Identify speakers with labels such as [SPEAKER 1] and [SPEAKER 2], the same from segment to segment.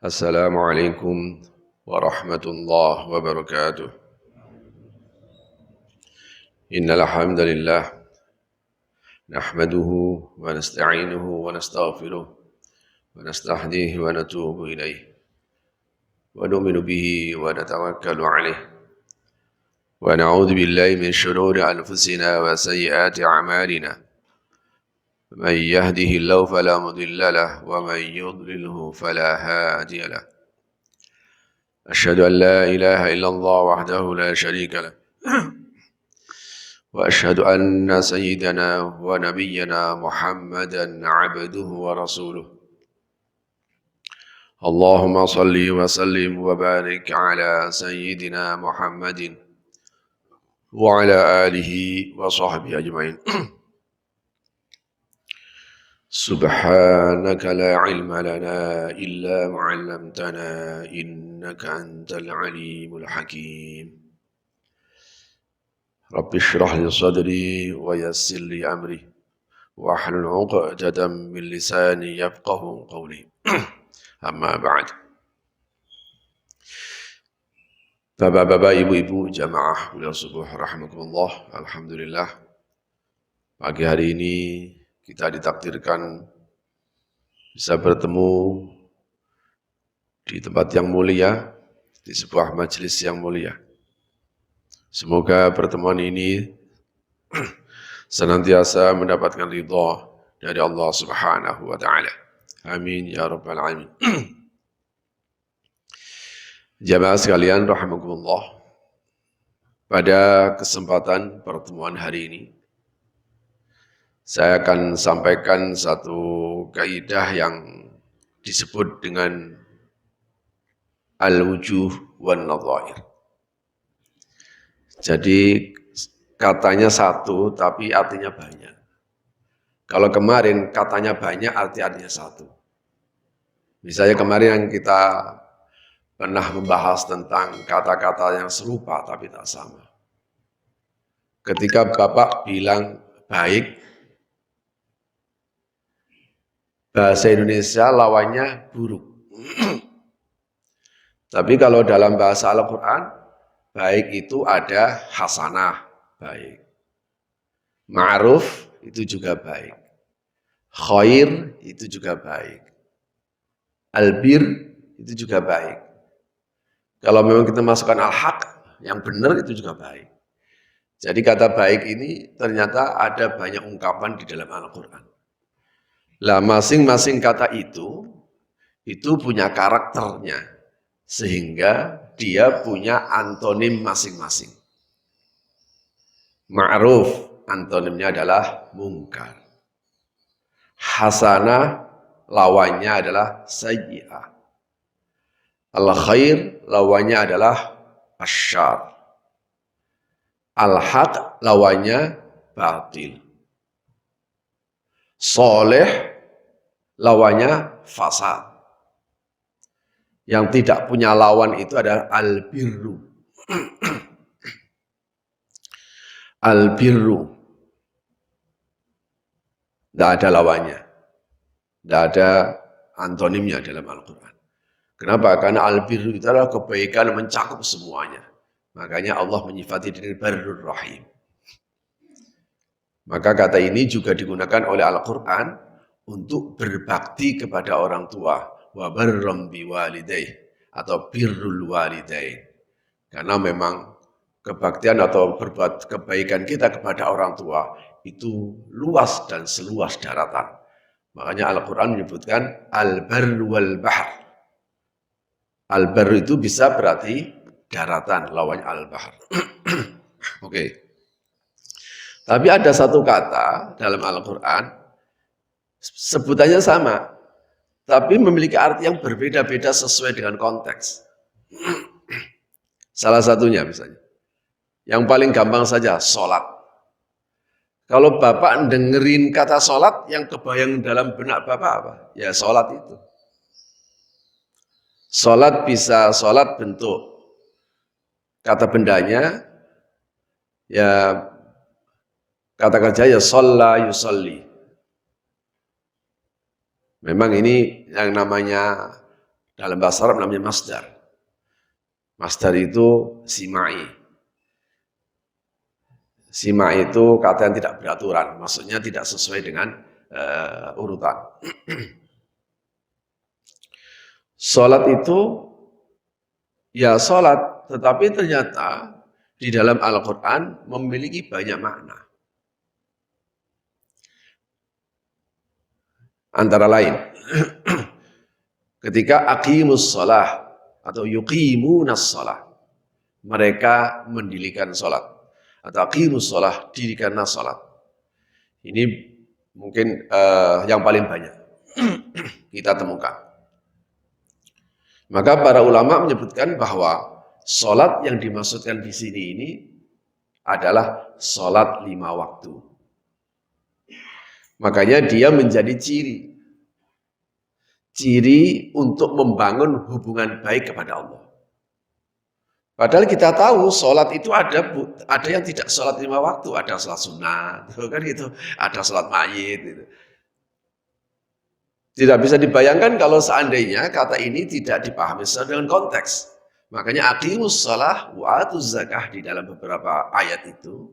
[SPEAKER 1] السلام عليكم ورحمة الله وبركاته. إن الحمد لله نحمده ونستعينه ونستغفره ونستهديه ونتوب إليه ونؤمن به ونتوكل عليه ونعوذ بالله من شرور أنفسنا وسيئات أعمالنا. من يهده الله فلا مضل له ومن يضلله فلا هادي له. أشهد أن لا إله إلا الله وحده لا شريك له وأشهد أن سيدنا ونبينا محمدا عبده ورسوله. اللهم صل وسلم وبارك على سيدنا محمد وعلى آله وصحبه أجمعين. سبحانك لا علم لنا إلا ما علمتنا إنك أنت العليم الحكيم. رب اشرح لي صدري ويسر لي أمري واحلل عقدة من لساني يفقه قولي. أما بعد. Bapak-bapak, ibu-ibu, jamaah ulah subuh rahimakumullah. Alhamdulillah, pagi hari ini kita ditakdirkan bisa bertemu di tempat yang mulia, di sebuah majelis yang mulia. Semoga pertemuan ini senantiasa mendapatkan ridha dari Allah Subhanahu wa taala. Amin ya rabbal alamin. Jamaah sekalian rahimakumullah. Pada kesempatan pertemuan hari ini saya akan sampaikan satu kaidah yang disebut dengan al-wujuh wan nadhair. Jadi katanya satu tapi artinya banyak. Kalau kemarin katanya banyak artinya satu. Misalnya kemarin yang kita pernah membahas tentang kata-kata yang serupa tapi tak sama. Ketika Bapak bilang baik, bahasa Indonesia lawannya buruk. Tapi kalau dalam bahasa Al-Quran, baik itu ada hasanah, baik. Ma'ruf itu juga baik. Khair itu juga baik. Albir itu juga baik. Kalau memang kita masukkan al-haq, yang benar itu juga baik. Jadi kata baik ini ternyata ada banyak ungkapan di dalam Al-Quran. Lah masing-masing kata itu punya karakternya. Sehingga dia punya antonim masing-masing. Ma'ruf antonimnya adalah mungkar. Hasanah lawannya adalah sayyi'ah. Al-khair lawannya adalah asyar. Al-haq lawannya batil. Soleh lawannya fasad. Yang tidak punya lawan itu adalah al-birru. Al-birru. Tidak ada lawannya. Tidak ada antonimnya dalam Al-Quran. Kenapa? Karena al-birru itu adalah kebaikan mencakup semuanya. Makanya Allah menyifati dengan barrur rahim. Maka kata ini juga digunakan oleh Al-Quran untuk berbakti kepada orang tua. Wa barram biwalidayh atau birrul walidain. Karena memang kebaktian atau berbuat kebaikan kita kepada orang tua itu luas dan seluas daratan. Makanya Al-Quran menyebutkan al-barr wal bahr. Al-barr itu bisa berarti daratan, lawannya al-bahr. Oke. Tapi ada satu kata dalam Al-Quran, sebutannya sama, tapi memiliki arti yang berbeda-beda sesuai dengan konteks. Salah satunya misalnya, yang paling gampang saja, sholat. Kalau Bapak dengerin kata sholat, yang kebayang dalam benak Bapak apa? Ya sholat itu. Sholat bisa sholat bentuk kata bendanya, ya kata kerja ya sholla yusolli. Memang ini yang namanya Dalam bahasa Arab namanya masdar. Masdar itu simai. Simai itu kata yang tidak beraturan, maksudnya tidak sesuai dengan urutan. Salat itu ya salat, tetapi ternyata di dalam Al-Quran memiliki banyak makna. Antara lain, ketika aqimus shalah atau yuqimunas shalah, mereka mendirikan salat. Atau aqimus shalah, dirikanlah salat. Ini mungkin yang paling banyak kita temukan. Maka para ulama menyebutkan bahwa salat yang dimaksudkan di sini ini adalah salat 5 waktu. Makanya dia menjadi ciri untuk membangun hubungan baik kepada Allah. Padahal kita tahu sholat itu ada yang tidak sholat 5 waktu, ada sholat sunat, kan gitu, ada sholat mayit. Gitu. Tidak bisa dibayangkan kalau seandainya kata ini tidak dipahami sesuai dengan konteks. Makanya aqimus shalah wa atuz zakah di dalam beberapa ayat itu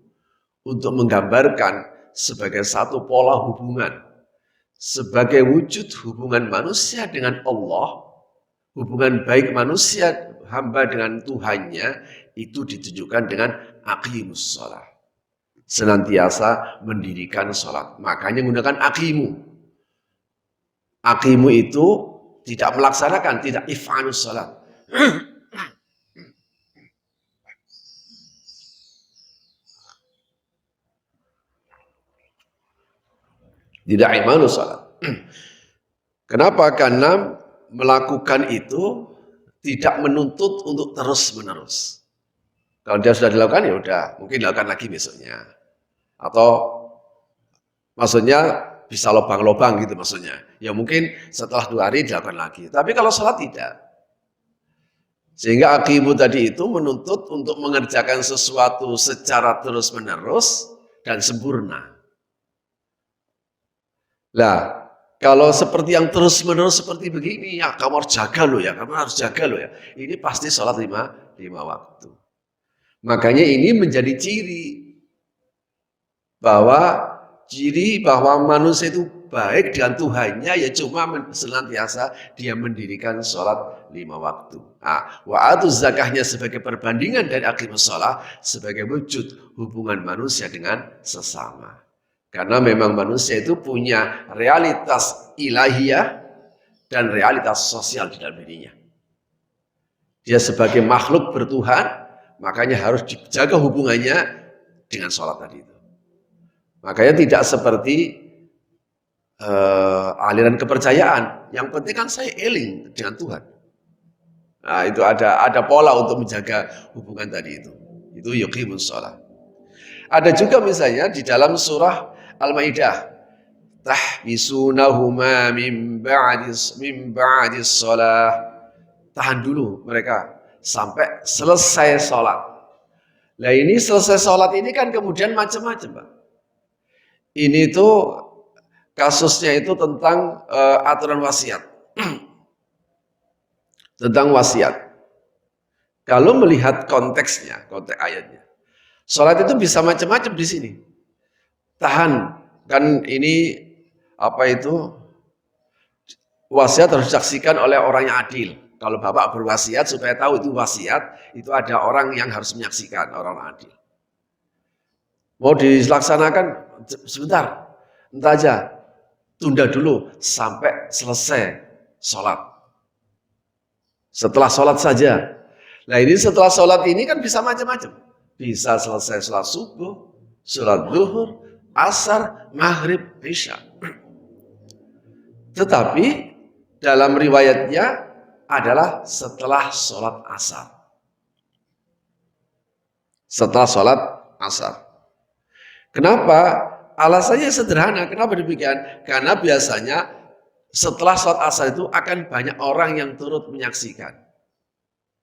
[SPEAKER 1] untuk menggambarkan sebagai satu pola hubungan, sebagai wujud hubungan manusia dengan Allah, hubungan baik manusia hamba dengan Tuhannya itu ditunjukkan dengan aqimus shalah. Senantiasa mendirikan sholat. Makanya menggunakan aqimu. Aqimu itu tidak melaksanakan, tidak if'alus sholat. Tidak imanus sholat. Kenapa? Karena melakukan itu tidak menuntut untuk terus-menerus. Kalau dia sudah dilakukan, ya udah, mungkin dilakukan lagi besoknya. Atau maksudnya bisa lobang-lobang gitu maksudnya. Ya mungkin setelah 2 hari dilakukan lagi. Tapi kalau sholat tidak. Sehingga aqimu tadi itu menuntut untuk mengerjakan sesuatu secara terus-menerus dan sempurna. Lah, kalau seperti yang terus-menerus seperti begini, ya kamu harus jaga loh ya, kamu harus jaga loh ya. Ini pasti sholat 5 waktu. Makanya ini menjadi ciri bahwa manusia itu baik dengan Tuhannya ya cuma senantiasa dia mendirikan sholat 5 waktu. Wa atuz zakahnya sebagai perbandingan dari aqimus shalah sebagai wujud hubungan manusia dengan sesama. Karena memang manusia itu punya realitas ilahiyah dan realitas sosial di dalam dirinya. Dia sebagai makhluk bertuhan, makanya harus dijaga hubungannya dengan sholat tadi itu. Makanya tidak seperti aliran kepercayaan. Yang penting kan saya eling dengan Tuhan. Nah itu ada pola untuk menjaga hubungan tadi itu. Itu yuqimus shalah. Ada juga misalnya di dalam surah Al-Maidah, tahbisunahuma min ba'dis shalah. Tahan dulu mereka sampai selesai sholat. Nah ini selesai sholat ini kan kemudian macam-macam, Pak. Ini tuh kasusnya itu tentang aturan wasiat. Tentang wasiat. Kalau melihat konteksnya, konteks ayatnya, sholat itu bisa macam-macam di sini. Tahan, kan ini wasiat harus disaksikan oleh orang yang adil. Kalau bapak berwasiat supaya tahu itu wasiat, itu ada orang yang harus menyaksikan, orang adil. Mau dilaksanakan sebentar, entah aja, tunda dulu sampai selesai sholat. Setelah sholat saja. Nah ini setelah sholat ini kan bisa macam-macam. Bisa selesai sholat subuh, sholat zuhur, asar, maghrib, isya. Tetapi dalam riwayatnya adalah setelah sholat asar. Setelah sholat asar. Kenapa? Alasannya sederhana. Kenapa demikian? Karena biasanya setelah sholat asar itu akan banyak orang yang turut menyaksikan.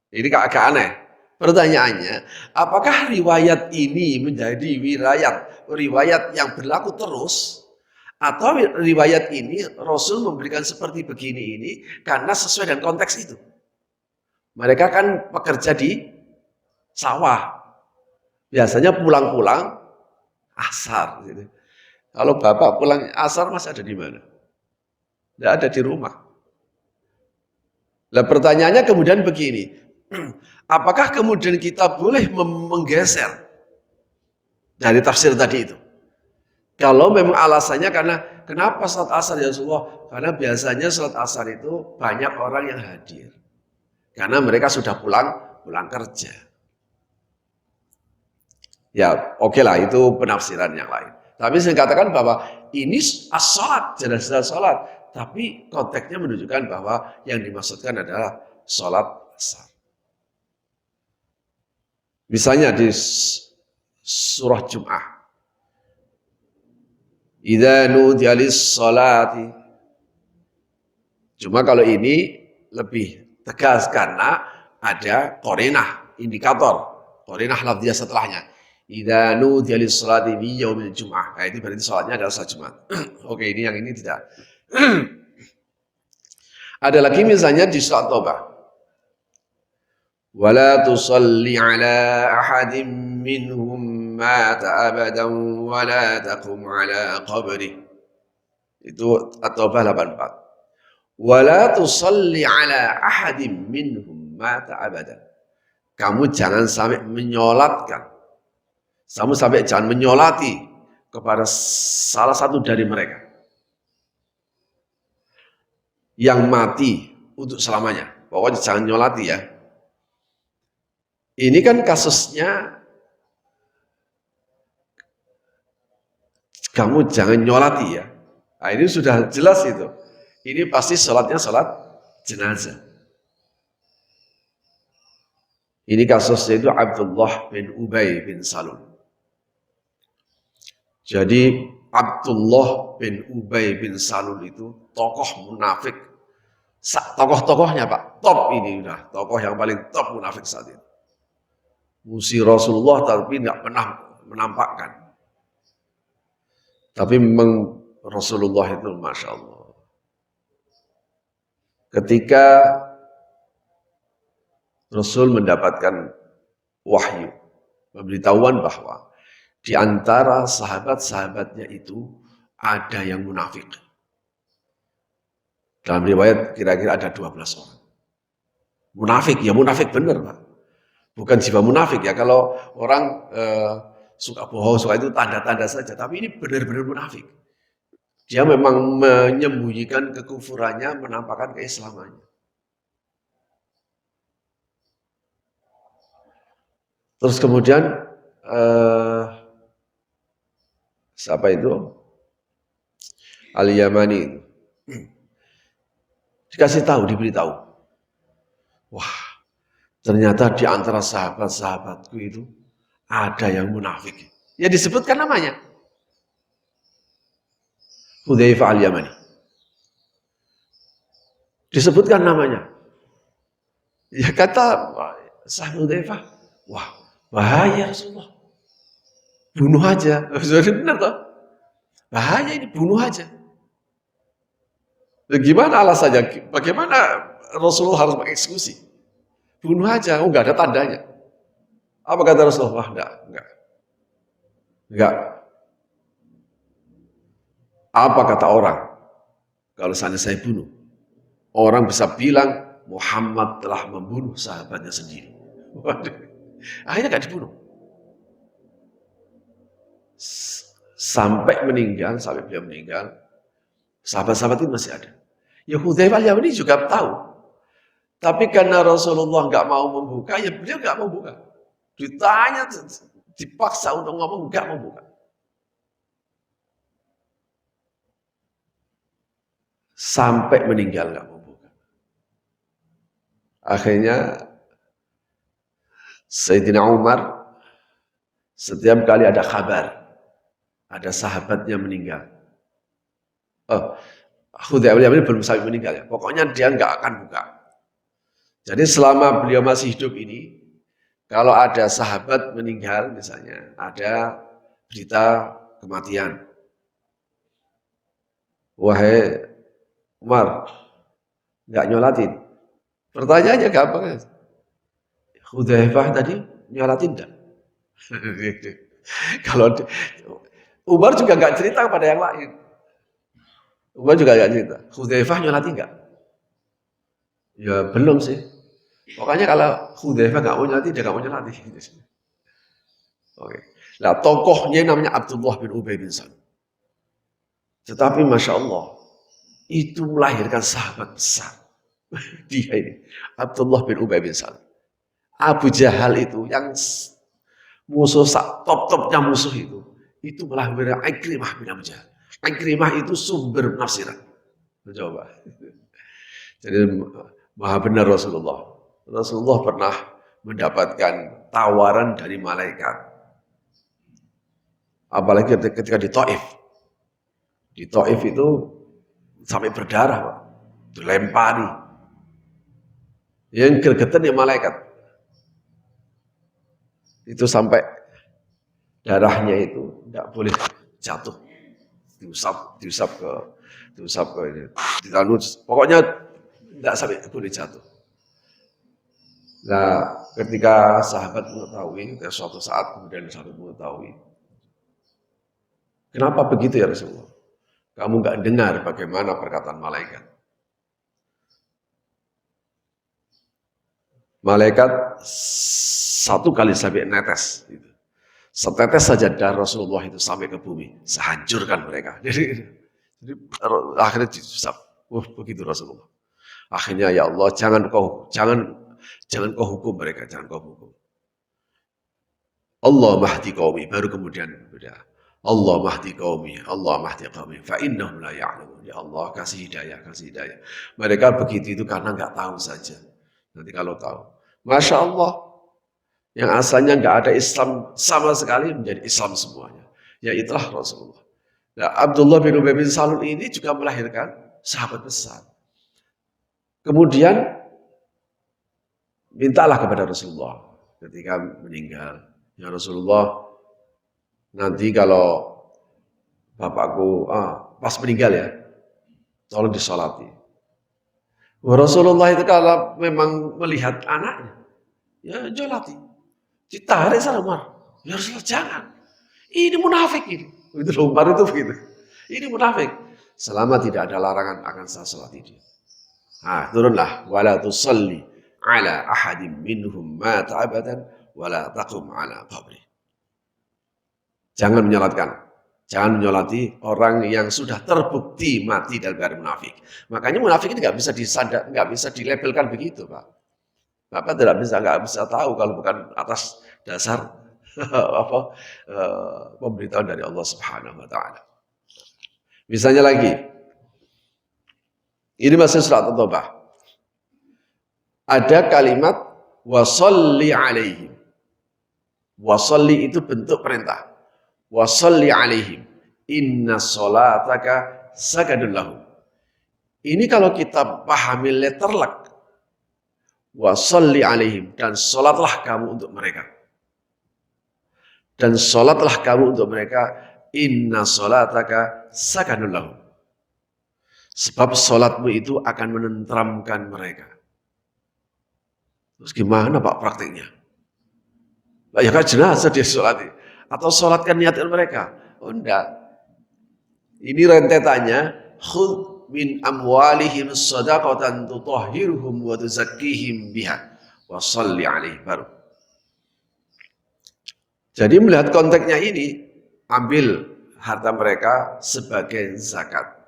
[SPEAKER 1] Ini agak aneh. Pertanyaannya, apakah riwayat ini menjadi riwayat yang berlaku terus Atau riwayat ini Rasul memberikan seperti begini ini karena sesuai dengan konteks itu. Mereka kan pekerja di sawah. Biasanya pulang-pulang asar. Gitu. Kalau bapak pulang asar masih ada di mana? Tidak ada di rumah. Nah pertanyaannya kemudian begini, apakah kemudian kita boleh menggeser dari tafsir tadi itu? Kalau memang alasannya karena kenapa salat asar ya Rasulullah? Karena biasanya salat asar itu banyak orang yang hadir. Karena mereka sudah pulang kerja. Ya oke lah itu penafsiran yang lain. Tapi saya katakan bahwa ini as-salat, jelas-jelas salat. Tapi konteksnya menunjukkan bahwa yang dimaksudkan adalah salat asar. Misalnya di surah Jum'ah. Idza nudiya lis-salati. Cuma kalau ini lebih tegas karena ada qarinah, indikator, qarinah lafziyah setelahnya. Idza nudiya lis-salati fi yaumil jum'ah. Nah, itu berarti salatnya adalah salat Jumat. Oke, ini yang ini tidak. Ada lagi misalnya di surat Taubah. Wala tusalli ala ahadin minhum mata abadan wala taqum ala qabri. Itu At-Taubah 84. Wala tusalli ala ahadin minhum mata abadan. Kamu jangan sampai menyolatkan. Kamu sampai jangan menyolati kepada salah satu dari mereka yang mati untuk selamanya. Pokoknya jangan nyolati ya. Ini kan kasusnya kamu jangan nyolati ya. Nah, ini sudah jelas itu. Ini pasti sholatnya sholat jenazah. Ini kasusnya itu Abdullah bin Ubay bin Salul. Jadi Abdullah bin Ubay bin Salul itu tokoh munafik. Tokoh-tokohnya Pak, top ini udah. Tokoh yang paling top munafik saat itu. Musuh Rasulullah tapi tidak pernah menampakkan. Tapi memang Rasulullah itu Masya Allah. Ketika Rasul mendapatkan wahyu, pemberitahuan bahwa di antara sahabat-sahabatnya itu ada yang munafik. Dalam riwayat kira-kira ada 12 orang. Munafik, ya munafik benar Pak. Bukan jiwa munafik ya, kalau orang suka bohong, suka itu tanda-tanda saja. Tapi ini benar-benar munafik. Dia memang menyembunyikan kekufurannya, menampakkan keislamannya. Terus kemudian, siapa itu? Al-Yamani. Dikasih tahu, diberitahu. Wah, ternyata di antara sahabat-sahabatku itu ada yang munafik. Ya disebutkan namanya. Hudzaifah al-Yamani. Disebutkan namanya. Ya kata sahabat Hudzaifah, wah bahaya Rasulullah. Bunuh aja. Sudah benar toh? Bahaya ini, bunuh aja. Gimana alasannya? Bagaimana Rasulullah harus mengeksekusi? Bunuh aja, oh enggak ada tandanya. Apa kata Rasulullah? Enggak. Apa kata orang? Kalau seandainya saya bunuh, orang bisa bilang Muhammad telah membunuh sahabatnya sendiri. Waduh. Akhirnya enggak dibunuh. Sampai beliau meninggal, sahabat-sahabat itu masih ada. Ya Hudzaifah al-Yamani juga tahu. Tapi karena Rasulullah nggak mau membuka, ya beliau nggak mau buka. Ditanya, dipaksa untuk ngomong, nggak mau buka. Sampai meninggal nggak mau buka. Akhirnya Sayyidina Umar setiap kali ada kabar, ada sahabatnya meninggal. Hudzaifah al-Yamani belum sampai meninggal ya. Pokoknya dia nggak akan buka. Jadi selama beliau masih hidup ini, kalau ada sahabat meninggal misalnya, ada berita kematian. wahai Umar, nggak nyolatin. Pertanyaannya gampang kan? Hudzaifah tadi nyolatin enggak? Kalau Umar juga nggak cerita kepada yang lain. Umar juga nggak cerita. Hudzaifah nyolatin enggak? Ya belum sih. Pokoknya kalau Hudzaifah nggak mau nyolati, dia nggak mau nyolati. Oke. Nah tokohnya namanya Abdullah bin Ubay bin Salul. Tetapi Masya Allah, itu melahirkan sahabat besar. Dia ini, Abdullah bin Ubay bin Salul. Abu Jahal itu, yang musuh top-topnya musuh itu melahirkan Ikrimah bin Abu Jahal. Ikrimah itu sumber penafsiran. Coba. Jadi maha benar Rasulullah. Rasulullah pernah mendapatkan tawaran dari malaikat. Apalagi ketika di Taif. Di Taif itu sampai berdarah, Pak. Dilempari. Yang gregetan ya malaikat. Itu sampai darahnya itu tidak boleh jatuh. Diusap ke ini. Ditanus. Pokoknya tidak sampai boleh jatuh. Nah, ketika sahabat mengetahui, suatu saat kemudian sahabat mengetahui, kenapa begitu ya Rasulullah? Kamu nggak dengar bagaimana perkataan malaikat? Malaikat satu kali sampai netes. Setetes saja darah Rasulullah itu sampai ke bumi. Sehancurkan mereka. Jadi akhirnya disusap. Begitu Rasulullah. Akhirnya ya Allah, jangan kau hukum mereka, jangan kau hukum. Allah mahdi qaumi, baru kemudian Allah mahdi qaumi, Allah mahdi qaumi, fa innahum la ya'lamun. Ya Allah kasih hidayah. Mereka begitu itu karena nggak tahu saja. Nanti kalau tahu, Masya Allah, yang asalnya nggak ada Islam sama sekali menjadi Islam semuanya. Ya itulah Rasulullah. Nah, Abdullah bin Ubay bin Salul ini juga melahirkan sahabat besar. Kemudian mintalah kepada Rasulullah ketika meninggal. Ya Rasulullah, nanti kalau bapakku pas meninggal ya, tolong disolati. Rasulullah itu kalau memang melihat anaknya, ya jolati. Ditarik sama Umar. Ya Rasulullah jangan. Ini munafik ini. Itu Umar itu begitu. Ini munafik. Selama tidak ada larangan akan saya solati dia. Nah, turunlah. Wala tusalli ala ahadim minhum mata abadan wala taqum ala qabri. Jangan menyolati orang yang sudah terbukti mati dalam keadaan munafik. Makanya munafik ini nggak bisa dilabelkan begitu, Pak. Bapak nggak bisa tahu kalau bukan atas dasar pemberitahuan dari Allah Subhanahu Wa Taala. Misalnya lagi, ini masih surat At-Taubah. Ada kalimat wasolli alaihim. Wasolli itu bentuk perintah. Wasolli alaihim. Inna sholataka sakadun lahum. Ini kalau kita pahami letterlek. Wasolli alaihim. Dan sholatlah kamu untuk mereka. Dan sholatlah kamu untuk mereka. Inna sholataka sakadun lahum. Sebab sholatmu itu akan menenteramkan mereka. Terus gimana Pak praktiknya? Ya kan jenazah dia sholati. Atau sholatkan niatkan mereka. Oh enggak. Ini rentetannya. Khudh min amwalihim sadaqatan tutahhiruhum wa tuzakkihim biha. Wa salli alaih baru. Jadi melihat konteksnya ini. Ambil harta mereka sebagai zakat.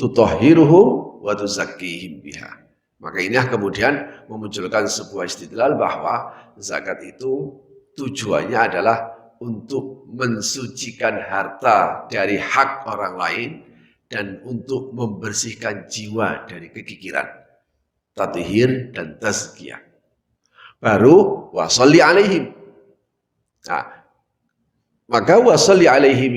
[SPEAKER 1] Tutahhiruhum wa tuzakkihim biha. Maka ini kemudian memunculkan sebuah istidlal bahwa zakat itu tujuannya adalah untuk mensucikan harta dari hak orang lain dan untuk membersihkan jiwa dari kekikiran, tathhir dan tazkiyah. Baru wasolli alaihim. Nah, maka wasolli alaihim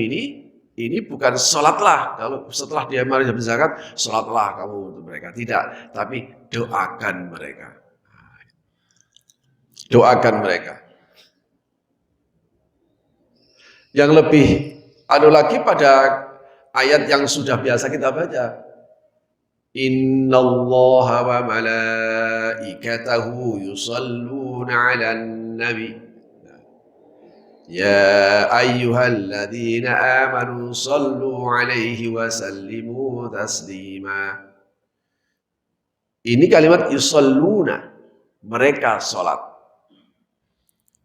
[SPEAKER 1] ini bukan sholatlah, kalau setelah dia mari zakat, sholatlah kamu untuk mereka. Tidak, tapi doakan mereka. Doakan mereka. Yang lebih lagi pada ayat yang sudah biasa kita baca. Innallaha wa malaikatahu yusalluna 'alan nabi. Ya ayyuhalladzina amanu sallu 'alaihi wa sallimu taslima. Ini kalimat yusalluna, mereka sholat.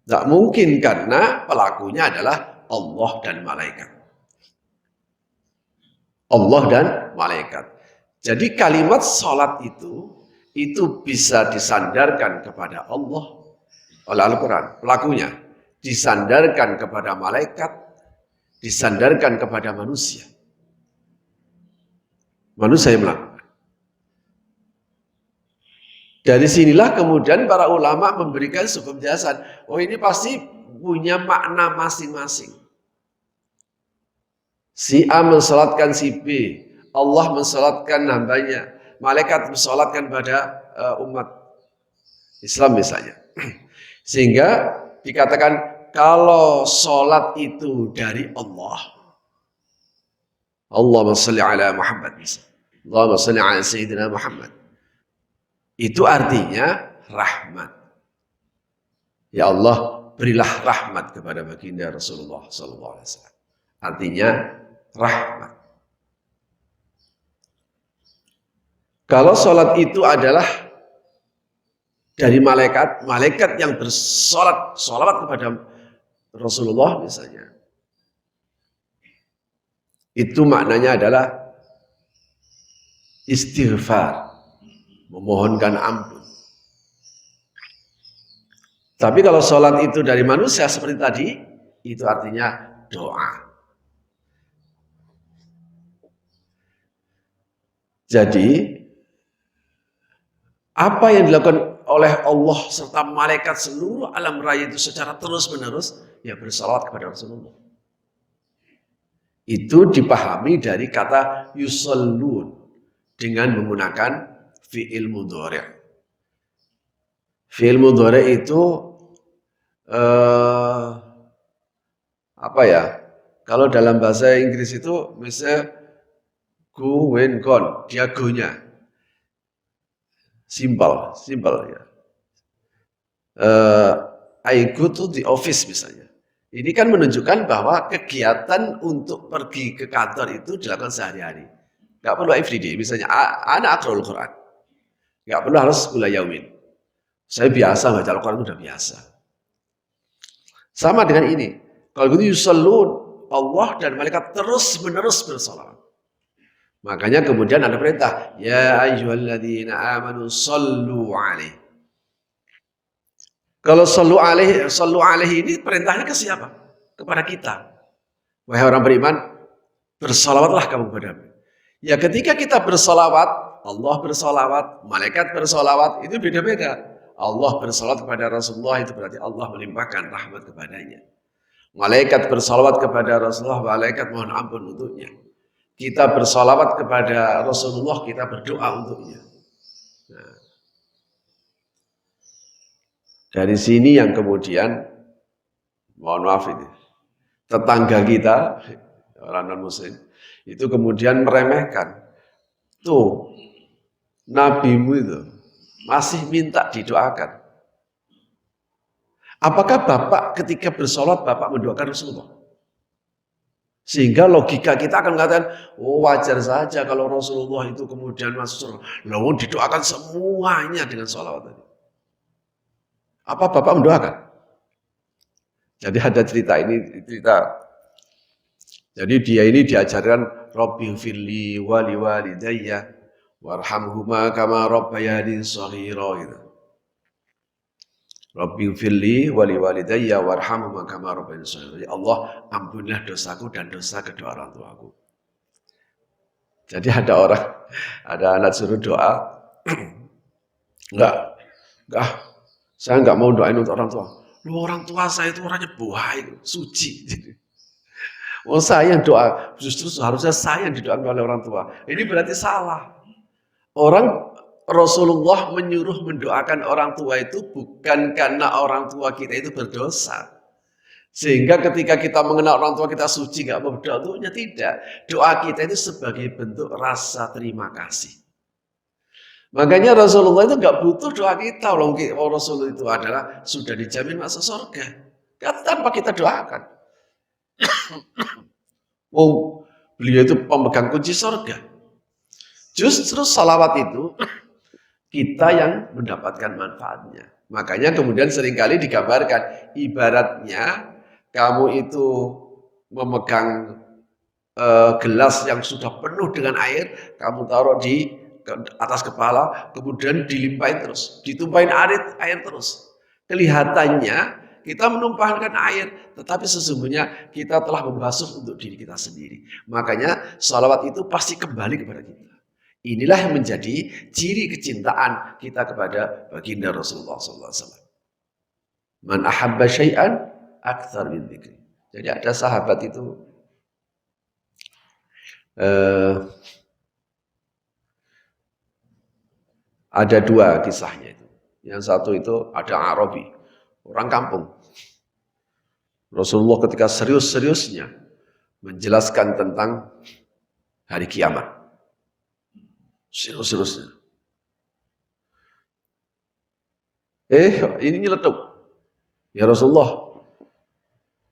[SPEAKER 1] Tidak mungkin karena pelakunya adalah Allah dan malaikat. Allah dan malaikat. Jadi kalimat sholat itu bisa disandarkan kepada Allah oleh Al-Quran. Pelakunya disandarkan kepada malaikat, disandarkan kepada manusia. Manusia yang melakukan. Dari sinilah kemudian para ulama memberikan sebuah penjelasan. Oh, ini pasti punya makna masing-masing. Si A mensalatkan si B, Allah mensalatkan hambanya, malaikat mensalatkan pada umat Islam misalnya. Sehingga dikatakan kalau salat itu dari Allah, Allahumma shalli ala Muhammad, Allahumma shalli ala Sayyidina Muhammad, itu artinya rahmat. Ya Allah, berilah rahmat kepada baginda Rasulullah SAW. Artinya rahmat. Kalau sholat itu adalah dari malaikat, malaikat yang bersolat, sholawat kepada Rasulullah misalnya, itu maknanya adalah istighfar, memohonkan ampun. Tapi kalau sholat itu dari manusia seperti tadi, itu artinya doa. Jadi, apa yang dilakukan oleh Allah serta malaikat seluruh alam raya itu secara terus-menerus, ya bersalawat kepada Rasulullah. Itu dipahami dari kata yusallun dengan menggunakan fi'il mudhari'. Fi'il mudhari' itu apa ya? Kalau dalam bahasa Inggris itu misalnya go, when, gone, dia go-nya. Simple ya. I go to the office misalnya. Ini kan menunjukkan bahwa kegiatan untuk pergi ke kantor itu dilakukan sehari-hari. Gak perlu everyday. Misalnya, anak akrul Quran. Gak perlu harus kula yaumin. Saya biasa baca Al-Quran itu udah biasa. Sama dengan ini. Kalau gitu yusallun, Allah dan malaikat terus-menerus bersalawat. Makanya kemudian ada perintah, ya ayyuhalladzina amanu sallu alaihi. Kalau sallu alaihi ini perintahnya ke siapa? Kepada kita. Wahai orang beriman, bersalawatlah kamu kepada-Nya. Ya ketika kita bersalawat, Allah bersalawat, malaikat bersalawat, itu beda-beda. Allah bersalawat kepada Rasulullah, itu berarti Allah melimpahkan rahmat kepadanya. Malaikat bersalawat kepada Rasulullah, malaikat mohon ampun untuknya. Kita bersalawat kepada Rasulullah, kita berdoa untuknya. Nah, dari sini yang kemudian, mohon maaf ini, tetangga kita, orang non-muslim, itu kemudian meremehkan. Tuh, nabimu itu masih minta didoakan. Apakah Bapak ketika bersolat, Bapak mendoakan Rasulullah? Sehingga logika kita akan mengatakan, oh wajar saja kalau Rasulullah itu kemudian masuk surga. Lalu didoakan semuanya dengan sholawat tadi. Apa Bapak mendoakan? Jadi ada cerita. Jadi dia ini diajarkan Rabbi firli wali walidayya warhamhuma kama rabbayani shaghira gitu. Rabbi firli wali walidayya warhamhuma kama rabbayani shaghira. Allah, ampunilah dosaku dan dosa kedua orang tuaku. Jadi ada anak suruh doa. Enggak, saya enggak mau doain untuk orang tua. Lu orang tua saya itu orangnya baik, suci. Oh saya yang doa, justru seharusnya saya yang didoakan oleh orang tua. Ini berarti salah. Rasulullah menyuruh mendoakan orang tua itu bukan karena orang tua kita itu berdosa. Sehingga ketika kita mengenal orang tua kita suci, nggak mau berdoa untuknya, tidak. Doa kita itu sebagai bentuk rasa terima kasih. Makanya Rasulullah itu nggak butuh doa kita. Rasul itu adalah sudah dijamin masuk surga. Kan tanpa kita doakan. Oh, beliau itu pemegang kunci surga. Justru salawat itu kita yang mendapatkan manfaatnya. Makanya kemudian seringkali digambarkan ibaratnya kamu itu memegang gelas yang sudah penuh dengan air, kamu taruh di atas kepala, kemudian dilimpahin terus, ditumpahin air terus. Kelihatannya kita menumpahkan air, tetapi sesungguhnya kita telah membasuh untuk diri kita sendiri. Makanya salawat itu pasti kembali kepada kita. Inilah yang menjadi ciri kecintaan kita kepada baginda Rasulullah SAW. Man ahabba syai'an aktsar min dzikri. Jadi ada sahabat itu ada dua kisahnya itu. Yang satu itu ada Arabi, orang kampung. Rasulullah ketika serius-seriusnya menjelaskan tentang hari kiamat. Serius-seriusnya. Ini nyeletuk. Ya Rasulullah,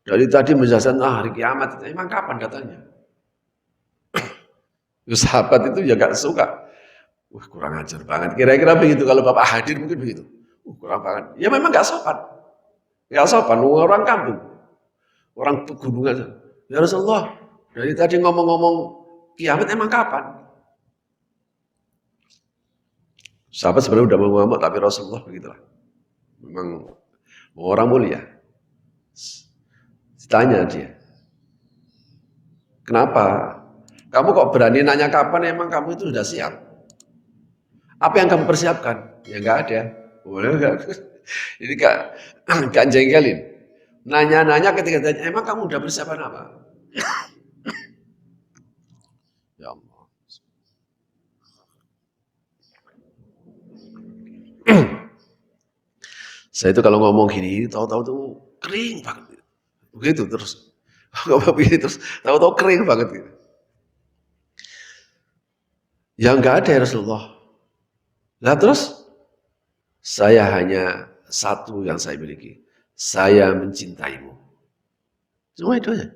[SPEAKER 1] dari tadi menjelaskan hari kiamat, emang kapan katanya? Sahabat itu ya gak suka. Wah kurang ajar banget. Kira-kira begitu kalau Bapak hadir mungkin begitu. Kurang banget. Ya memang gak sopan. Gak sopan, orang kampung. Orang pegunungan. Ya Rasulullah, dari tadi ngomong-ngomong kiamat emang kapan? Sahabat sebenarnya udah mau ngomong, tapi Rasulullah begitulah. Memang orang mulia. Ditanya dia, kenapa? Kamu kok berani nanya kapan, emang kamu itu sudah siap? Apa yang kamu persiapkan? Ya enggak ada. Boleh enggak? Ini gak jengkelin. Nanya-nanya ketika tanya, emang kamu udah persiapan apa? Ya Allah. Saya itu kalau ngomong gini, tahu-tahu tuh kering banget. Begitu terus. Ngomong begini terus, tahu-tahu kering banget gitu. Ya enggak ada ya Rasulullah. Nah terus, saya hanya satu yang saya miliki. Saya mencintaimu. Cuma itu aja.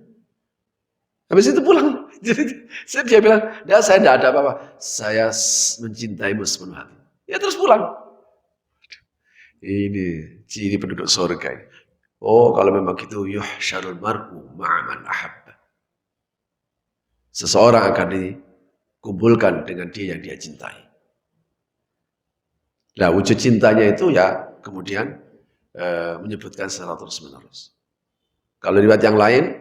[SPEAKER 1] Habis itu pulang. Jadi dia bilang, saya tidak ada apa-apa. Saya mencintaimu sepenuh hati. Ya terus pulang. Ini ciri penduduk surga ini. Oh kalau memang gitu, yuhsyarul mar'u ma'aman ahabba. Seseorang akan dikumpulkan dengan dia yang dia cintai. Nah wujud cintanya itu ya kemudian menyebutkan secara terus-menerus. Kalau riwayat yang lain,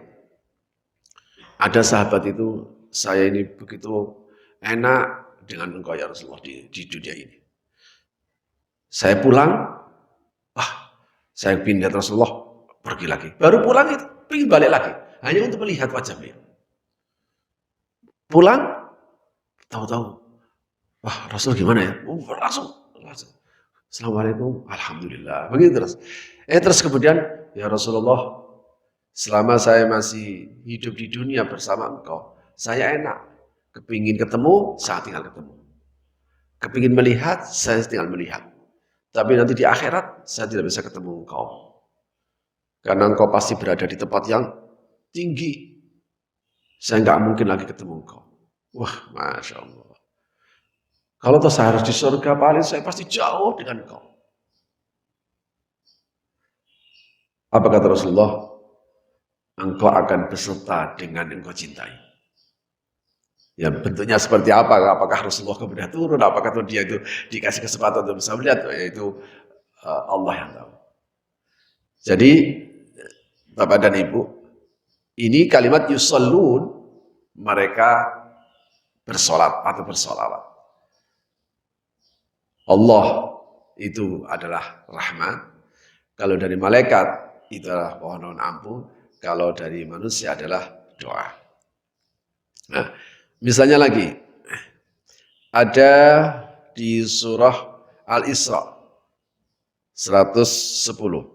[SPEAKER 1] ada sahabat itu, saya ini begitu enak dengan engkau ya Rasulullah di dunia ini. Saya pulang, saya pindah Rasulullah, pergi lagi. Baru pulang itu, pergi balik lagi. Hanya untuk melihat wajah beliau. Pulang, tahu-tahu, wah Rasul gimana ya? Langsung. Assalamualaikum, alhamdulillah. Begitu terus. Terus kemudian, ya Rasulullah, selama saya masih hidup di dunia bersama engkau, saya enak. Kepingin ketemu, saya tinggal ketemu. Kepingin melihat, saya tinggal melihat. Tapi nanti di akhirat, saya tidak bisa ketemu engkau. Karena engkau pasti berada di tempat yang tinggi. Saya nggak mungkin lagi ketemu engkau. Wah, Masya Allah. Kalau toh saya harus di surga, paling saya pasti jauh dengan engkau. Apa kata Rasulullah? Engkau akan beserta dengan engkau cintai. Ya bentuknya seperti apa? Apakah Rasulullah kemudian turun? Apakah dia itu dikasih kesempatan untuk bisa melihat? Yaitu Allah yang tahu. Jadi Bapak dan Ibu, ini kalimat yusallun, mereka bersolat atau bersolawat. Allah itu adalah rahmat. Kalau dari malaikat itu adalah pohon ampun. Kalau dari manusia adalah doa. Nah, misalnya lagi, ada di surah Al-Isra 110.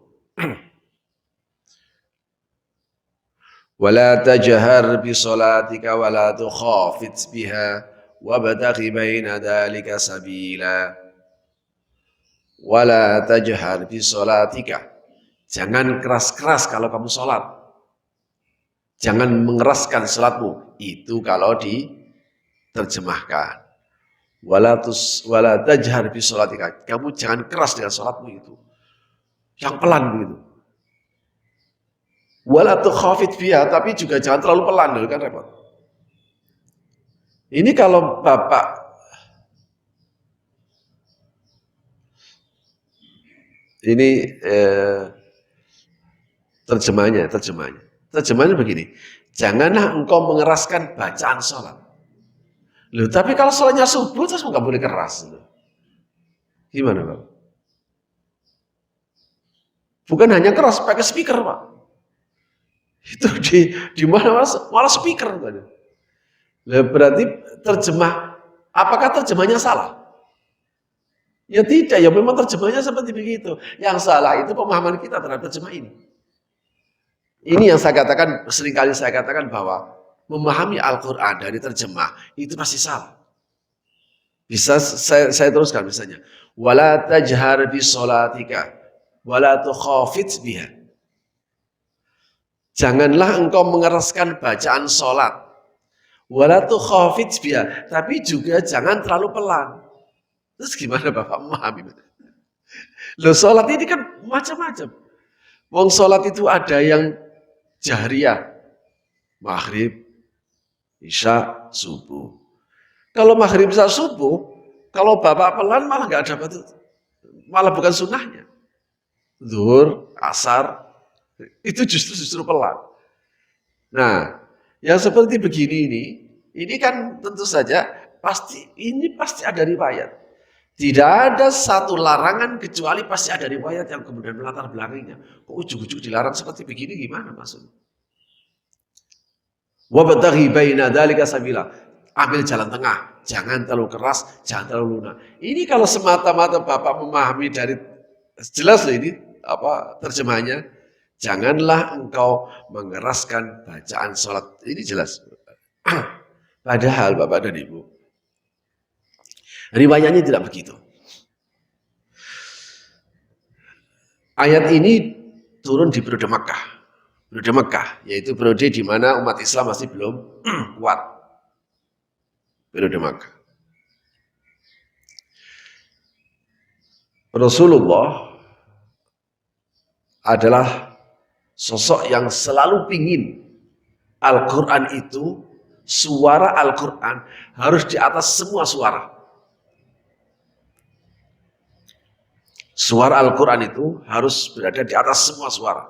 [SPEAKER 1] Wala tajhar bi salatika wala tukhafit biha wabtaghi baina dzalika sabila. Wala tajhar bi salatika. Jangan keras-keras kalau kamu sholat. Jangan mengeraskan salatmu. Itu kalau diterjemahkan. Wala tajhar bi salatika. Kamu jangan keras dengan salatmu itu. Yang pelan begitu. Wala tukhafit biha, tapi juga jangan terlalu pelan, kan repot. Ini kalau Bapak ini terjemahnya begini. Janganlah engkau mengeraskan bacaan sholat. Loh, tapi kalau sholatnya subuh terus nggak boleh keras. Gimana Pak? Bukan hanya keras, pakai speaker Pak. Itu di mana malah speaker tadi. Lah berarti apakah terjemahnya salah? Ya tidak, ya memang terjemahnya seperti begitu. Yang salah itu pemahaman kita terhadap terjemah ini. Ini yang saya katakan, seringkali saya katakan bahwa memahami Al-Quran dari terjemah itu pasti salah. Bisa saya teruskan misalnya. Wala tajhar bi sholatika wala tukhafit biha. Janganlah engkau mengeraskan bacaan sholat. Wala tukhafit biha, tapi juga jangan terlalu pelan. Terus gimana Bapak memahami? Loh, sholat ini kan macam-macam. Wong sholat itu ada yang jahriyah, maghrib, isya, subuh. Kalau maghrib, isya, subuh, kalau Bapak pelan malah nggak dapat itu. Malah bukan sunnahnya. Zuhur, asar, itu justru pelan. Nah, yang seperti begini ini kan tentu saja pasti ada riwayat. Tidak ada satu larangan kecuali pasti ada riwayat yang kemudian melatar belakangnya. Kok ujug-ujug dilarang seperti begini gimana maksudnya? Wabtaghi baina dzalika sabila. Ambil jalan tengah, jangan terlalu keras, jangan terlalu lunak. Ini kalau semata-mata Bapak memahami dari jelas loh ini apa terjemahannya. Janganlah engkau mengeraskan bacaan sholat. Ini jelas. Padahal Bapak dan Ibu, riwayatnya tidak begitu. Ayat ini turun di periode Makkah. Periode Makkah, yaitu periode di mana umat Islam masih belum kuat. Periode Makkah. Rasulullah adalah sosok yang selalu pingin Al-Quran itu, suara Al-Quran harus di atas semua suara. Suara Al-Quran itu harus berada di atas semua suara.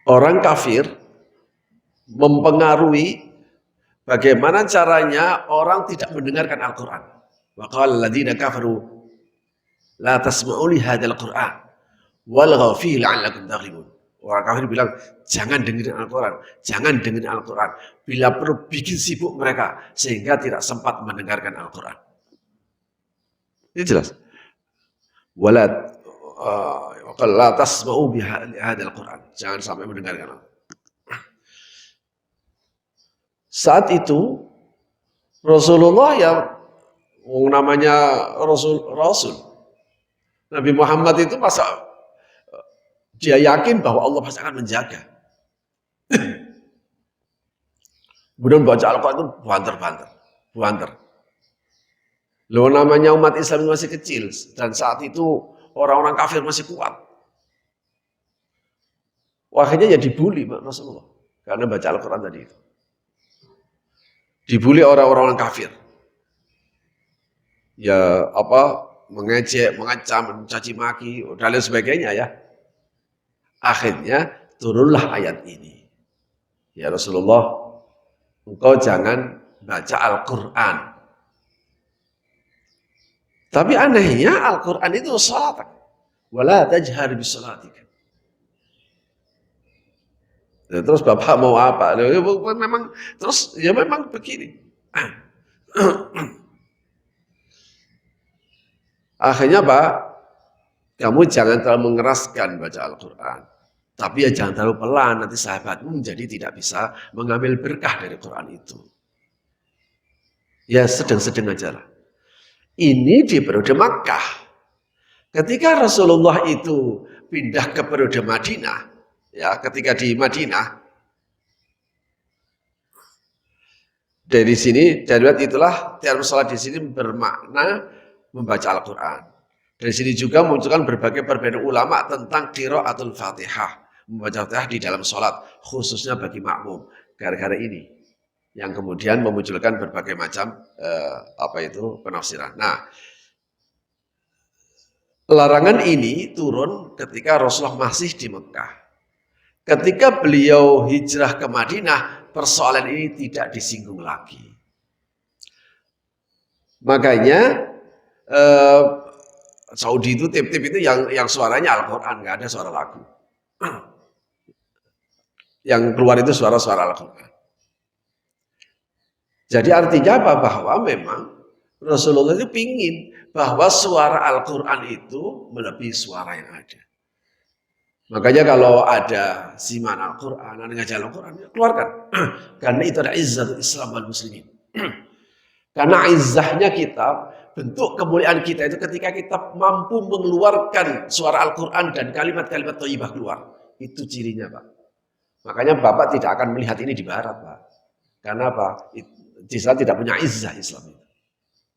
[SPEAKER 1] Orang kafir mempengaruhi bagaimana caranya orang tidak mendengarkan Al-Quran. Wa qala alladziina kafaru la tasma'u li hadzal Qur'an walghaw fihi la'allakum taghlibun. Orang kafir bilang, jangan dengerin Al-Quran, jangan dengerin Al-Quran. Bila perlu bikin sibuk mereka sehingga tidak sempat mendengarkan Al-Quran. Ini jelas. Wala la tasma'u bi hadzal Qur'an. Jangan sampai mendengarkan. Saat itu Rasulullah yang namanya Rasul Nabi Muhammad itu masa dia yakin bahwa Allah pasti akan menjaga. Kemudian baca Al-Quran itu banter. Loh, namanya umat Islam masih kecil dan saat itu orang-orang kafir masih kuat. Akhirnya ya dibully Rasulullah karena baca Al-Quran tadi itu. Dibully orang-orang kafir. Ya mengejek, mengacam, mencaci maki dan lain sebagainya ya. Akhirnya turunlah ayat ini. Ya Rasulullah, engkau jangan baca Al-Quran. Tapi anehnya Al-Quran itu salat. Wala tajhar bi salatika. Ya, terus Bapak mau apa? Memang begini. Akhirnya Pak, kamu jangan terlalu mengeraskan baca Al-Quran. Tapi ya jangan terlalu pelan, nanti sahabatmu menjadi tidak bisa mengambil berkah dari Quran itu. Ya sedang-sedang aja lah. Ini di periode Makkah. Ketika Rasulullah itu pindah ke periode Madinah, ya ketika di Madinah, dari sini dari itulah tiap salat di sini bermakna membaca Al-Quran. Dari sini juga munculkan berbagai perbedaan ulama tentang qiraatul Fatihah, membaca Fatihah di dalam sholat, khususnya bagi makmum. Gara-gara ini, yang kemudian memunculkan berbagai macam penafsiran. Nah, larangan ini turun ketika Rasulullah masih di Mekah. Ketika beliau hijrah ke Madinah, persoalan ini tidak disinggung lagi. Makanya Saudi itu tip-tip itu yang suaranya Al-Quran, nggak ada suara lagu. Yang keluar itu suara-suara Al-Quran. Jadi artinya apa? Bahwa memang Rasulullah itu pingin bahwa suara Al-Quran itu melebihi suara yang ada. Makanya kalau ada siman Al-Quran, ada ngajar Al-Quran, ya keluarkan. Karena itu ada izzatul Islam wal muslimin. Karena izzahnya kita, bentuk kemuliaan kita itu ketika kita mampu mengeluarkan suara Al-Quran dan kalimat-kalimat thayyibah keluar. Itu cirinya, Pak. Makanya Bapak tidak akan melihat ini di Barat, Pak. Karena apa? Di sana tidak punya izzah Islam.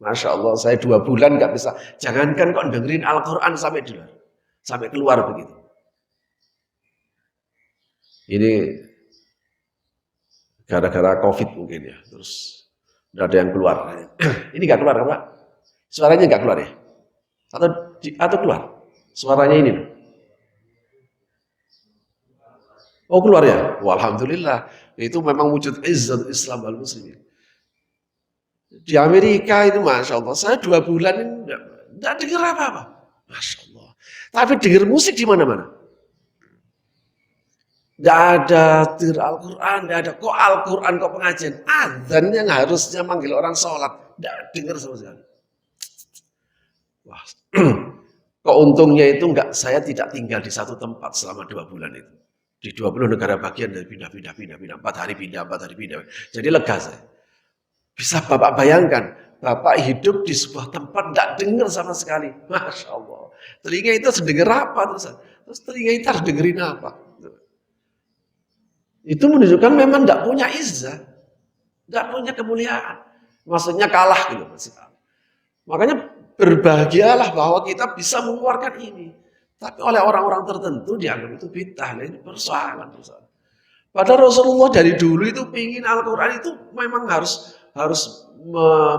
[SPEAKER 1] Masya Allah, saya 2 bulan nggak bisa. Jangankan kok dengerin Al-Quran sampai keluar begitu. Ini gara-gara COVID mungkin ya. Terus tidak ada yang keluar. Ini nggak keluar, Pak. Suaranya nggak keluar ya? Atau keluar? Suaranya ini loh. Oh keluar ya? Alhamdulillah. Itu memang wujud izzat Islam wal muslimin. Di Amerika itu Masya Allah, saya 2 bulan ini tidak dengar apa-apa. Masya Allah. Tapi dengar musik di mana-mana. Tidak ada dengar Al-Quran, tidak ada kok Al-Quran, kok pengajian. Adzan yang harusnya manggil orang sholat. Tidak dengar sama sekali. Wah, kok untungnya itu saya tidak tinggal di satu tempat selama 2 bulan itu. Di 20 negara bagian dari pindah. 4 hari pindah. Jadi lega saya. Bisa Bapak bayangkan, Bapak hidup di sebuah tempat tidak dengar sama sekali. Masya Allah. Telinga itu harus dengar apa? Terus telinga itu harus dengerin apa? Itu menunjukkan memang tidak punya izzah. Tidak punya kemuliaan. Maksudnya kalah gitu. Makanya berbahagialah bahwa kita bisa mengeluarkan ini. Tapi oleh orang-orang tertentu dianggap itu bid'ah. Ini persoalan. Padahal Rasulullah dari dulu itu pingin Al-Quran itu memang harus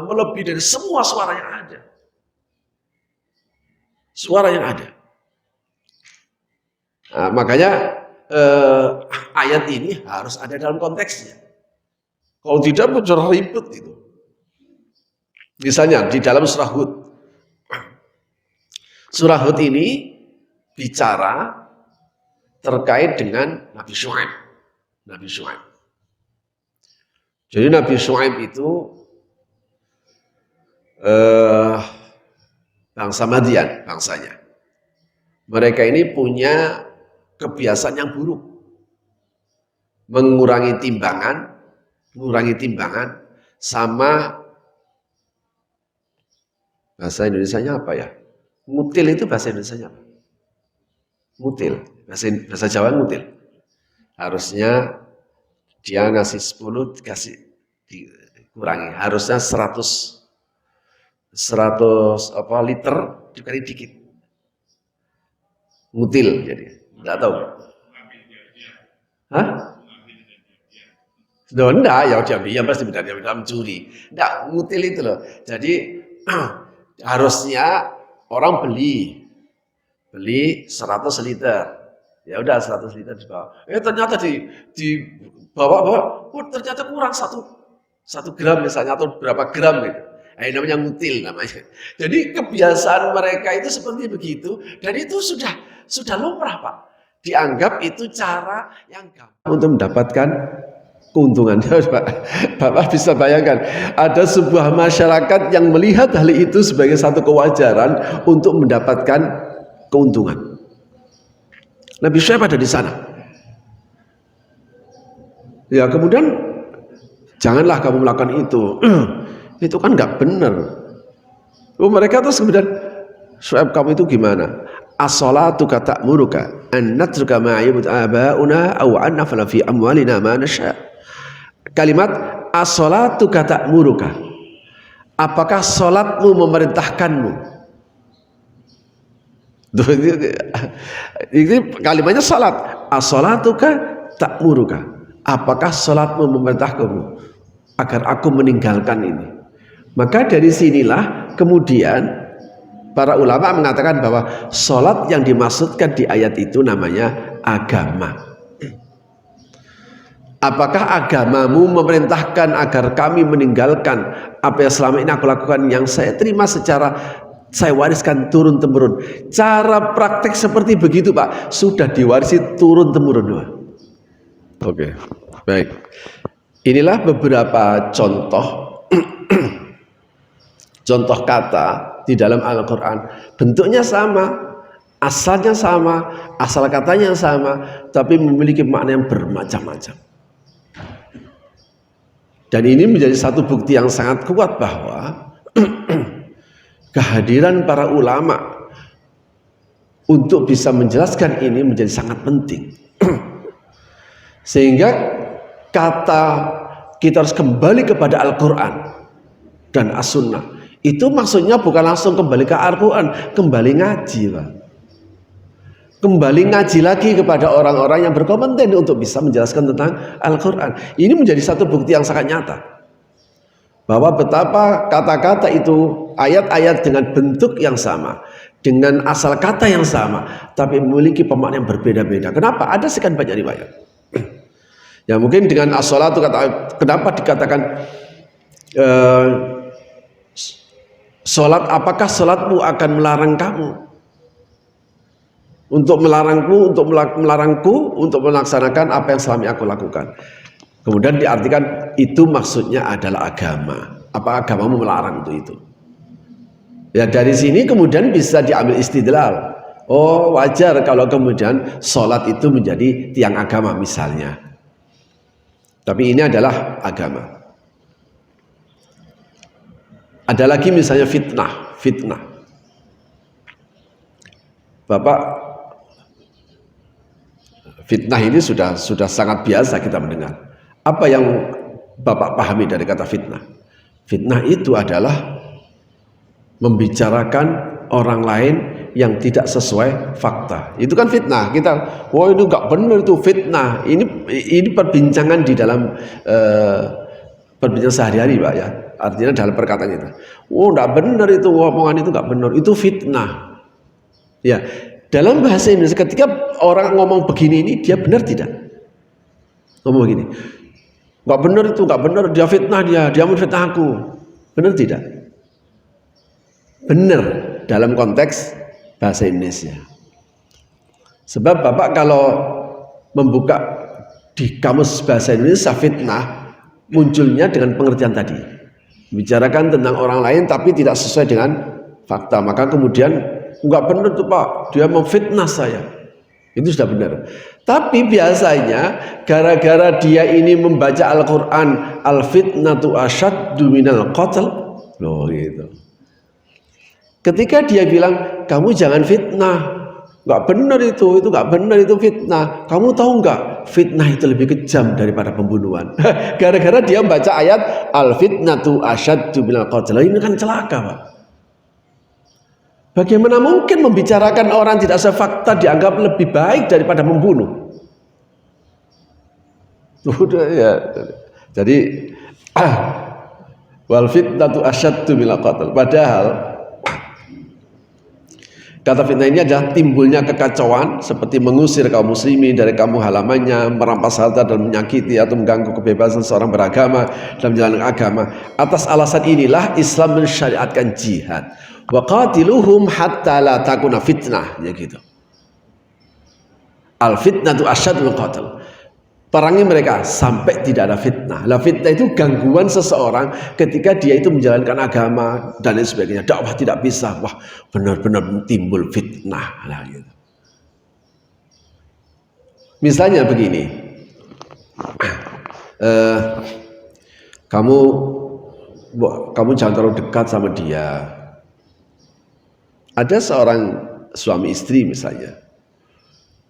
[SPEAKER 1] melebihi dari semua suara yang ada. Suara yang ada. Nah, makanya ayat ini harus ada dalam konteksnya. Kalau tidak bocor ribet itu. Misalnya di dalam surah Hud. Surah Hud ini bicara terkait dengan Nabi Syuaib. Jadi Nabi Syuaib itu bangsa Madian, bangsanya. Mereka ini punya kebiasaan yang buruk. Mengurangi timbangan sama bahasa Indonesianya apa ya? Ngutil itu bahasa Indonesianya apa? Ngutil. Bahasa Jawa ngutil. Harusnya dia ngasih 10 dikasih dikurangi. Harusnya 100 liter dikali dikit. Ngutil jadi. Enggak tahu. Hah? Enggak, ya diam pasti benar dia mencuri. Enggak, ngutil itu loh. Jadi harusnya orang beli 100 liter. Ya udah 100 liter dibawa. Ternyata di bawa, ternyata kurang 1 gram misalnya atau berapa gram gitu. Ini namanya ngutil namanya. Jadi kebiasaan mereka itu seperti begitu dan itu sudah lumrah, Pak. Dianggap itu cara yang gampang untuk mendapatkan keuntungan. Bapak bisa bayangkan ada sebuah masyarakat yang melihat hal itu sebagai satu kewajaran untuk mendapatkan keuntungan. Nabi Syuaib ada di sana. Ya kemudian janganlah kamu melakukan itu. Itu kan nggak benar. Oh, mereka terus kemudian, Syuaib kamu itu gimana? As-salatu ta'muruka an natruka ma ya'budu aba'una aw an naf'ala fi amwalina ma nasha. Kalimat as-salatu ta'muruka. Apakah salatmu memerintahkanmu? Ini kalimatnya salat. As-salatu ta'muruka. Apakah salatmu memerintahkanmu agar aku meninggalkan ini? Maka dari sinilah kemudian para ulama mengatakan bahwa sholat yang dimaksudkan di ayat itu namanya agama. Apakah agamamu memerintahkan agar kami meninggalkan apa yang selama ini aku lakukan, yang saya terima secara saya wariskan turun temurun? Cara praktek seperti begitu Pak sudah diwarisi turun temurun Pak. Oke, baik. Inilah beberapa contoh contoh kata di dalam Al-Quran. Bentuknya sama, asalnya sama, asal katanya sama, tapi memiliki makna yang bermacam-macam. Dan ini menjadi satu bukti yang sangat kuat bahwa kehadiran para ulama untuk bisa menjelaskan ini menjadi sangat penting. Sehingga kata kita harus kembali kepada Al-Quran dan As-Sunnah, itu maksudnya bukan langsung kembali ke Al-Quran, kembali ngaji Pak. Kembali ngaji lagi kepada orang-orang yang berkompeten untuk bisa menjelaskan tentang Al-Quran. Ini menjadi satu bukti yang sangat nyata bahwa betapa kata-kata itu, ayat-ayat dengan bentuk yang sama, dengan asal kata yang sama, tapi memiliki pemaknaan yang berbeda-beda. Kenapa? Ada sekian banyak riwayat. Ya mungkin dengan as-sholatu, kenapa dikatakan sholat, apakah sholatmu akan melarang kamu? Untuk melarangku, untuk melarangku untuk melaksanakan apa yang selama ini aku lakukan. Kemudian diartikan itu maksudnya adalah agama. Apa agamamu melarang itu? Ya dari sini kemudian bisa diambil istidlal. Oh wajar kalau kemudian sholat itu menjadi tiang agama misalnya. Tapi ini adalah agama. Ada lagi misalnya fitnah. Bapak, fitnah ini sudah sangat biasa kita mendengar. Apa yang Bapak pahami dari kata fitnah? Fitnah itu adalah membicarakan orang lain yang tidak sesuai fakta. Itu kan fitnah. Kita, wah itu nggak benar, itu fitnah. Ini perbincangan di dalam perbincangan sehari-hari Pak ya. Artinya dalam perkataan itu, oh nggak benar itu, omongan itu nggak benar, itu fitnah. Ya, dalam bahasa Indonesia ketika orang ngomong begini ini, dia benar tidak? Ngomong begini, nggak benar itu, nggak benar, dia fitnah, dia menfitnah aku, benar tidak? Benar dalam konteks bahasa Indonesia. Sebab Bapak kalau membuka di kamus bahasa Indonesia fitnah, munculnya dengan pengertian tadi, bicarakan tentang orang lain tapi tidak sesuai dengan fakta. Maka kemudian enggak benar tuh Pak, dia memfitnah saya. Itu sudah benar. Tapi biasanya gara-gara dia ini membaca Al-Quran, al-fitnatu asyaddu minal qatl, loh gitu. Ketika dia bilang kamu jangan fitnah, nggak benar itu nggak benar, itu fitnah. Kamu tahu nggak, fitnah itu lebih kejam daripada pembunuhan. Gara-gara dia membaca ayat al-fitnatu asyaddu minal qatl. Ini kan celaka Pak. Bagaimana mungkin membicarakan orang tidak sesuai fakta dianggap lebih baik daripada membunuh? Udah ya. Jadi wal fitnatu asyaddu minal qatl. Padahal kata fitnah ini adalah timbulnya kekacauan seperti mengusir kaum muslimin dari kampung halamannya, merampas harta dan menyakiti atau mengganggu kebebasan seorang beragama dalam menjalankan agama. Atas alasan inilah Islam mensyariatkan jihad. Wa qatiluhum hatta la takuna fitnah, ya gitu. Al fitnatu asyaddu minal qatl. Perangi mereka sampai tidak ada fitnah. Lah fitnah itu gangguan seseorang ketika dia itu menjalankan agama dan lain sebagainya. Dakwah tidak bisa. Wah, benar-benar timbul fitnah. Nah, gitu. Misalnya begini. eh, kamu kamu jangan terlalu dekat sama dia. Ada seorang suami istri misalnya,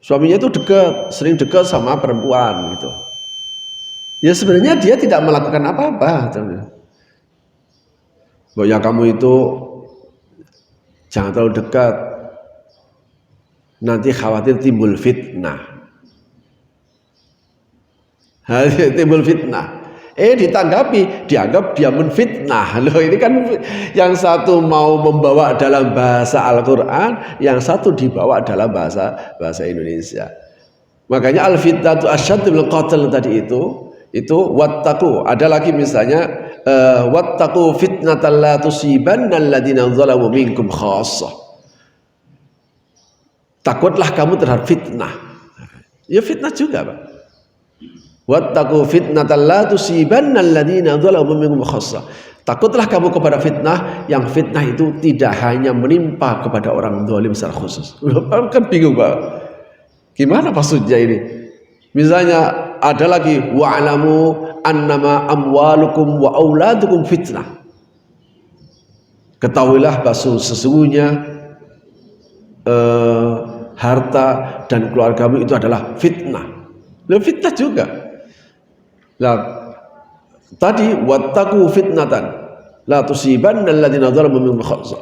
[SPEAKER 1] suaminya itu dekat, sering dekat sama perempuan gitu. Ya sebenarnya dia tidak melakukan apa-apa. Bahwa ya kamu itu jangan terlalu dekat, nanti khawatir timbul fitnah. Timbul fitnah. Ditanggapi, dianggap dia menfitnah. Loh, ini kan yang satu mau membawa dalam bahasa Al-Quran, yang satu dibawa dalam bahasa Indonesia. Makanya al-fitnatu asyaddu minal qatl tadi itu wattaqu. Ada lagi misalnya wattaqu fitnatan la tusibanna alladziina zalamu minkum khassah. Takutlah kamu terhadap fitnah. Ya fitnah juga, Pak. Wattaqu fitnatan la tusibanna alladziina zalamu minkum khassah. Takutlah kamu kepada fitnah, yang fitnah itu tidak hanya menimpa kepada orang zalim secara khusus. Kan bingung, Pak. Gimana maksudnya ini? Misalnya ada lagi wa'lamu annama amwalukum wa auladukum fitnah. Ketahuilah bahwa sesungguhnya harta dan keluargamu itu adalah fitnah. Nah, fitnah juga. Nah, tadi wattaqu fitnatan la tusibanna alladziina zalamu minkum khassah.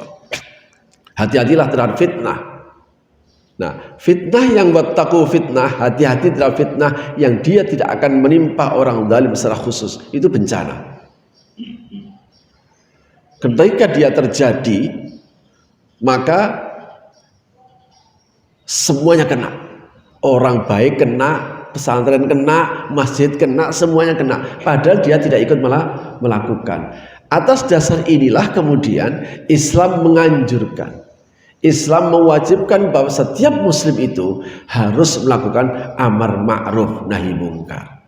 [SPEAKER 1] Hati-hatilah terhadap fitnah. Nah, fitnah yang wattaqu fitnah, hati-hati terhadap fitnah yang dia tidak akan menimpa orang zalim secara khusus. Itu bencana. Ketika dia terjadi, maka semuanya kena. Orang baik kena, pesantren kena, masjid kena, semuanya kena. Padahal dia tidak ikut melakukan. Atas dasar inilah kemudian Islam menganjurkan, Islam mewajibkan bahwa setiap muslim itu harus melakukan amar ma'ruf nahi mungkar.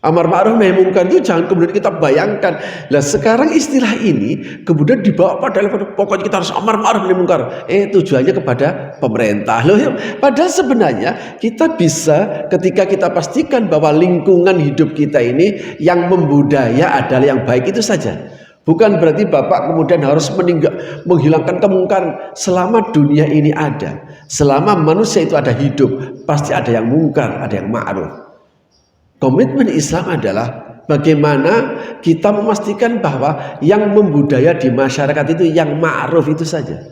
[SPEAKER 1] Amar ma'ruf nahi mungkar itu jangan kemudian kita bayangkan, lah sekarang istilah ini kemudian dibawa pada level pokoknya kita harus amar ma'ruf nahi mungkar. Tujuannya kepada pemerintah. Loh, padahal sebenarnya kita bisa ketika kita pastikan bahwa lingkungan hidup kita ini yang membudaya adalah yang baik itu saja. Bukan berarti Bapak kemudian harus menghilangkan kemungkaran. Selama dunia ini ada, selama manusia itu ada hidup, pasti ada yang mungkar, ada yang ma'ruf. Komitmen Islam adalah bagaimana kita memastikan bahwa yang membudaya di masyarakat itu yang ma'ruf itu saja.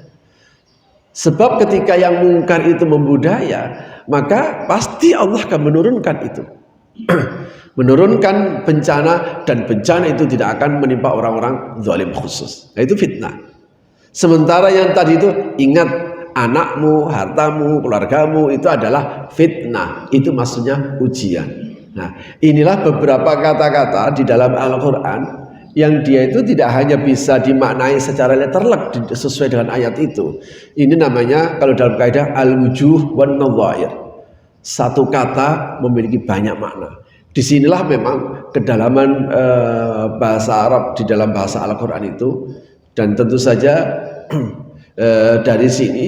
[SPEAKER 1] Sebab ketika yang mungkar itu membudaya, maka pasti Allah akan menurunkan itu. Menurunkan bencana, dan bencana itu tidak akan menimpa orang-orang zalim khusus. Nah, itu fitnah. Sementara yang tadi itu ingat, anakmu, hartamu, keluargamu itu adalah fitnah. Itu maksudnya ujian. Nah, inilah beberapa kata-kata di dalam Al-Quran yang dia itu tidak hanya bisa dimaknai secara letterlek sesuai dengan ayat itu. Ini namanya kalau dalam kaidah al-wujuh wan nadhair. Satu kata memiliki banyak makna. Disinilah memang kedalaman bahasa Arab di dalam bahasa Al-Quran itu. Dan tentu saja dari sini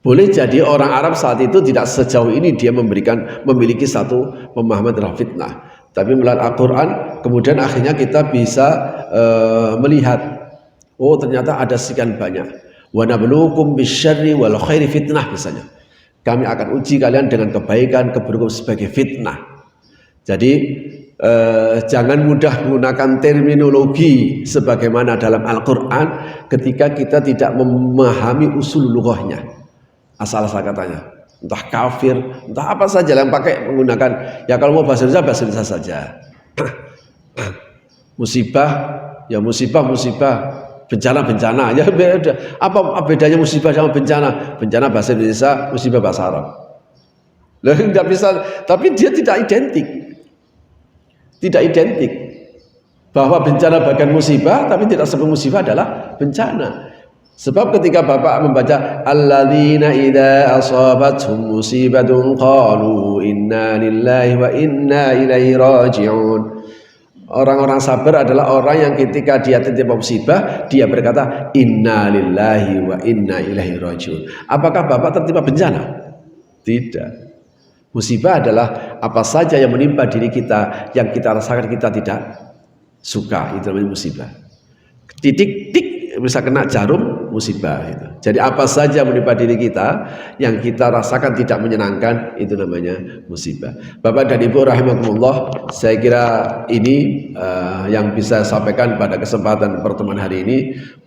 [SPEAKER 1] boleh jadi orang Arab saat itu tidak sejauh ini dia memiliki satu pemahaman terhadap fitnah. Tapi melalui Al-Quran kemudian akhirnya kita bisa melihat, oh ternyata ada sekian banyak. Wa nabluukum bisyarri wal khairi fitnah misalnya. Kami akan uji kalian dengan kebaikan, keburukan sebagai fitnah. Jadi jangan mudah menggunakan terminologi sebagaimana dalam Al-Quran ketika kita tidak memahami usul lughahnya, asal-asal katanya, entah kafir, entah apa saja yang pakai menggunakan. Ya kalau mau bahasa Indonesia saja. Musibah, ya musibah, bencana, ya beda. Apa bedanya musibah sama bencana? Bencana bahasa Indonesia, musibah bahasa Arab. Loh, tidak bisa, tapi dia tidak identik bahwa bencana bagian musibah, tapi tidak semua musibah adalah bencana. Sebab ketika Bapak membaca alladzina idza asabatuhum musibatun qalu inna lillahi wa inna ilaihi raji'un. Orang-orang sabar adalah orang yang ketika dia tertimpa musibah, dia berkata inna lillahi wa inna ilaihi raji'un. Apakah Bapak tertimpa bencana? Tidak. Musibah adalah apa saja yang menimpa diri kita, yang kita rasakan kita tidak suka, itu namanya musibah. Titik-tik bisa kena jarum, musibah itu. Jadi apa saja menimpa diri kita yang kita rasakan tidak menyenangkan, itu namanya musibah. Bapak dan Ibu rahimakumullah, saya kira ini yang bisa saya sampaikan pada kesempatan pertemuan hari ini.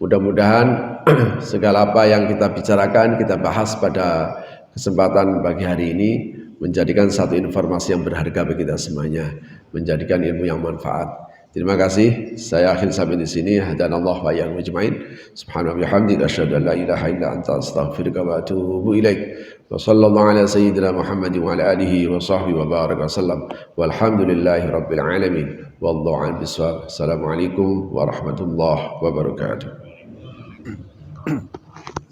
[SPEAKER 1] Mudah-mudahan segala apa yang kita bicarakan, kita bahas pada kesempatan pagi hari ini menjadikan satu informasi yang berharga bagi kita semuanya, menjadikan ilmu yang manfaat. Terima kasih. Saya akhir sampai di sini. Hadanallahu wa iyyakum ajmain. Subhanallahi wa bihamdihi asyhadu an la ilaha illa anta astaghfiruka wa atubu ilaik. Wa sallallahu ala sayyidina Muhammad wa ala alihi wa sahbihi wa baraka wasallam. Walhamdulillahi rabbil alamin. Wallahu a'lam bishawab. Assalamualaikum warahmatullahi wabarakatuh.